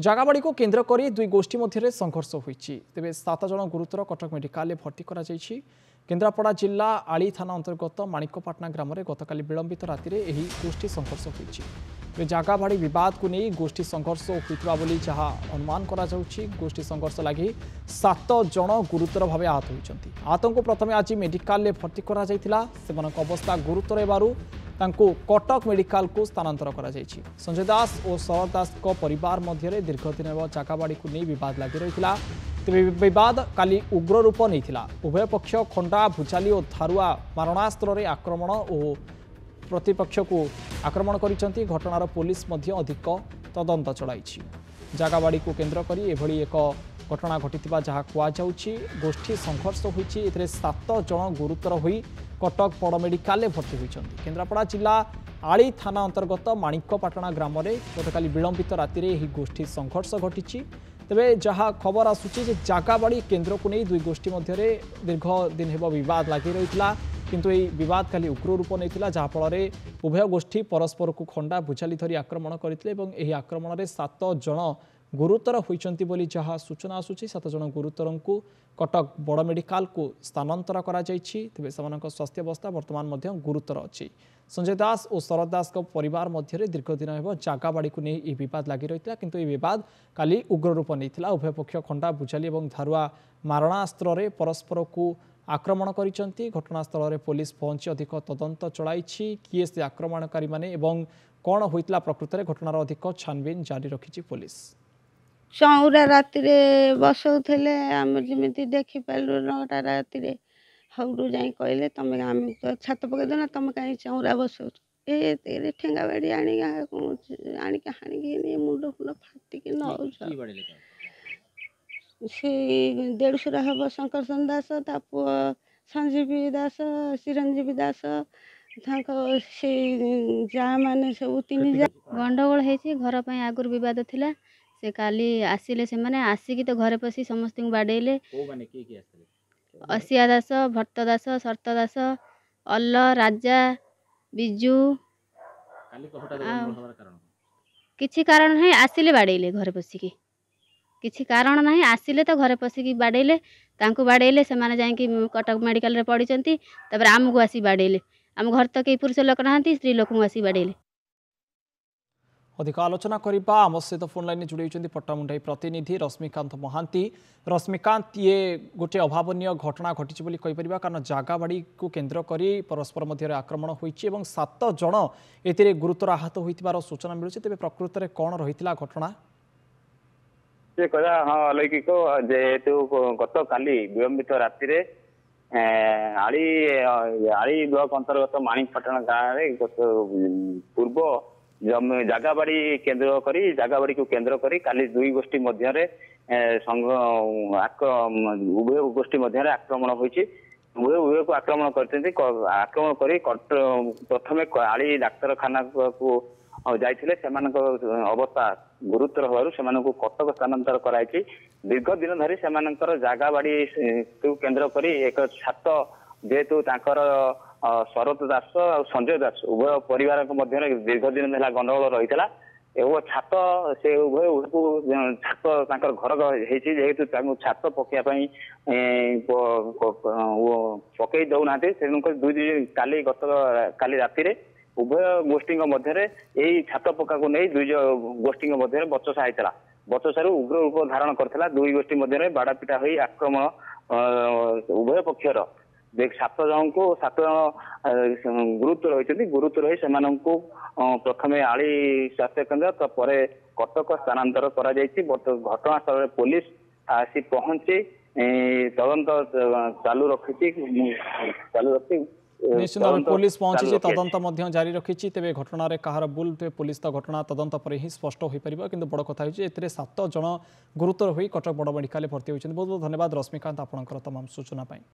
জাগাবাড়ি কেন্দ্র করে দুই গোষ্ঠী মধ্যে সংঘর্ষ হয়েছে তেবে 7 জন গুরুতর কটক মেডিকালে ভর্তি করা যাইছি। কেন্দ্রাপড়া জিলা আଳି থানা অন্তর্গত মাণিকপাটনা গ্রামে গতকাল বিলম্বিত রাতে এই গোষ্ঠী সংঘর্ষ হয়েছে। জাগাবাড়ি বিবাদକୁ নেই গোষ্ঠী সংঘর্ষ হয়েছিল বলে যা অনুমান করা যাচ্ছে। গোষ্ঠী সংঘর্ষ লাগি 7 জন গুরুতর ভাবে আহত হয়েছেন। আহতଙ୍କୁ প্রথমে আজ মেডিকালে ভর্তি করা যাইতিলা। সেମାନଙ୍କ অবস্থা গুরুতর হেবারু ତାଙ୍କୁ କଟକ ମେଡିକାଲକୁ ସ୍ଥାନାନ୍ତର କରାଯାଇଛି। ସଞ୍ଜୟ ଦାସ ଓ ଶରତ ଦାସଙ୍କ ପରିବାର ମଧ୍ୟରେ ଦୀର୍ଘଦିନ ହେବ ଜାଗାବାଡ଼ିକୁ ନେଇ ବିବାଦ ଲାଗି ରହିଥିଲା। ତେବେ ବିବାଦ କାଲି ଉଗ୍ର ରୂପ ନେଇଥିଲା। ଉଭୟ ପକ୍ଷ ଖଣ୍ଡା ଭୁଜାଲି ଓ ଧାରୁଆ ମାରଣାସ୍ତ୍ରରେ ଆକ୍ରମଣ ଓ ପ୍ରତିପକ୍ଷକୁ ଆକ୍ରମଣ କରିଛନ୍ତି। ଘଟଣାର ପୋଲିସ ମଧ୍ୟ ଅଧିକ ତଦନ୍ତ ଚଳାଇଛି। ଜାଗାବାଡ଼ିକୁ କେନ୍ଦ୍ର କରି ଏଭଳି ଏକ ଘଟଣା ଘଟିଥିବା ଯାହା କୁହାଯାଉଛି। ଗୋଷ୍ଠୀ ସଂଘର୍ଷ ହୋଇଛି। ଏଥିରେ 7 ଜଣ ଗୁରୁତର ହୋଇ कटक बड़ मेडिकाल भर्ती होती। केन्द्रापड़ा जिला आଳି थाना अंतर्गत माणिकपाटना ग्राम में गतकाल विलंबित राति में गोष्ठी संघर्ष घटी। तेरे जहाँ खबर आसूची जागाबाड़ी केन्द्र को नहीं दुई गोष्ठी मध्य दीर्घ दिन हेब बद लगी रही है। किंतु यह बद खाली उग्र रूप नहीं जहाँफल उभय गोष्ठी परस्पर को खंडा भुजाली धरी आक्रमण करते। आक्रमण में 7 जन गुरुतर होती बोली जहाँ सूचना आसूची। 7 जन गुरुतर को कटक बड़ मेडिकाल को स्थानांतर करा जायछि। तेबे सेमानक स्वास्थ्य अवस्था वर्तमान मध्य गुरुतर अछि। संजय दास और शरद दास परिवार मध्य दीर्घदिन हेब जागाबाड़ी को नहीं बद लगी रही है। किंतु यह बद काली उग्र रूप नहीं। उभय पक्ष खंडा भुजाली और धारुआ मारणास्त्र परस्पर को आक्रमण करिसेंती। घटनास्थल में पुलिस पहुंची अधिक तदंत चलाई। किए से आक्रमणकारी माने एवं कौन होइतला प्रकृत में घटनार अधिक छानबीन जारी रखी पुलिस। चौरा राति बसौले आम जमी देखिपारू 9टा राति हौरू जाई कहले तुम आम छात पकईद ना तुम कहीं चौरा बसौ ये ठेंगा बाड़ी आणिक हाणिकी मुंड फुंड फाटिक नौ से 150 हम शंकरचंद दास ता पु संजीवी दास चिरंजीवी दास से जा माने सब 3 जा गंडगोल है घर पर आगुरी बद थिला। से काली आसिले से माने आसिकी तो घरे पसी समस्त बाडेले। असिया दास भट्ट दास शरत दास अल्ल राजा बिजू किछि कारण नहीं आसिले बाडेले घरे पसिकी किछि कारण नहीं आसिले तो घरे पसिकी बाडेले। तांको बाडेले से माने जाई कि कटक मेडिकल रे पड़ीचंती। तबर आमको आसी बाडेले। आम घर तो कई पुरुष लोक नहांती स्त्री लोक आसी बाडेले। अधिक आलोचना करने आम सहित फोन लाइन जोड़ी पट्टामुंडाई प्रतिनिधि रश्मिकांत महांती। रश्मिकांत ये गोटे अभावन घटना घटी बोलीपर कारण जागाबाड़ी को केन्द्र कर परस्पर मध्य आक्रमण होती 7 जन ए गुरुतर आहत होइतिबार सूचना मिलूँ। तेज प्रकृत में कौन रही घटना हाँ अलौकिक जेहेतु गत काली विलंबित राति आଳି ब्लॉक अंतर्गत माणिकपाटना गाँव में पूर्व जागाबाड़ी केन्द्र करी जागाबाड़ी को केन्द्र करी काली दुई गोष्ठी मध्य उभय गोष्ठी मध्य आक्रमण होती। उभय को आक्रमण करते आक्रमण कर प्रथमे आଳି डाक्तरखाना को जाइथिले। सेमानक अवस्था गुरुतर होबारु सेमानकु कटक स्थानांतर कराइछि। दीर्घ दिन धरी सेमानकर जागाबाड़ी को केन्द्र करी एक छात्र जेहेतु तांकर शरत दास और संजय दास उभय परिवार मध्य दीर्घ दिन है गंडगोल रही है। एवं छात से उभय छात घर जेहेतु छात पकड़ाई पकई दौना तेणुक काली गत काली राति उभय गोष्ठी मध्य यही छात पक्का को नहीं दुई गोष्ठी मध्य बचसा होता। बचसारू उग्र रूप धारण करता। दुई गोष्ठी मध्य बाड़ापिटा हो आक्रमण उभय पक्षर 7 जन को 7 जन गुरुतर होती। गुरुतर हो प्रथमे आଳି स्वास्थ्य केन्द्र तो पर कटक स्थानांतर करा जायछि। घटनास्थल में पुलिस आसी पहुंची तदंत चालू रखी निश्चित भाव पुलिस पहुंची तदंत जारी रखी। तेज घटना कहार भूल तेज पुलिस तो घटना तदंत पर ही स्पष्ट हो पार। कि बड़ कथा ए 7 जन गुरुतर हो कटक बड़ मेडिकाल भर्ती होती। बहुत बहुत धन्यवाद रश्मिकांत आपंकर तमाम सूचना।